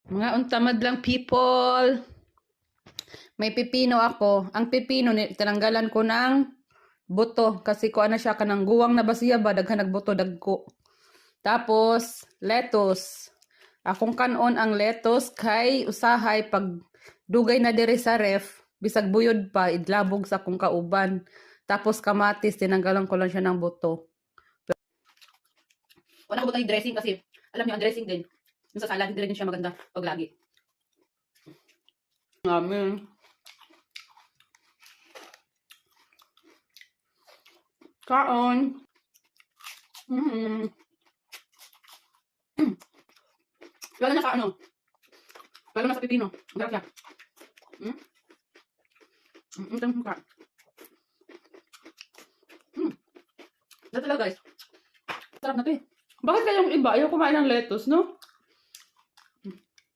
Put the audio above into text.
Mga untamad lang people. May pipino ako. Ang pipino, tinanggalan ko ng buto. Kasi ko ano siya, kanang guwang na ba siya ba? Daghan nagbuto, dagko. Tapos, lettuce. Akong kanon ang lettuce kay usahay pag dugay na diri sa ref, bisag buyod pa, idlabog sa akong kauban. Tapos kamatis, tinanggalan ko lang siya ng buto. Wala ko butang dressing kasi alam niyo ang dressing din. Yung sa salad, din siya maganda pag lagi. Amen. Kaon. Mm. Lalo na sa ano? Lalo na sa pipino. Ang sarap siya. Mm. Ang sarap siya. Ito talaga guys. Sarap na to eh. Bakit kayong iba ayaw kumain ng lettuce, no?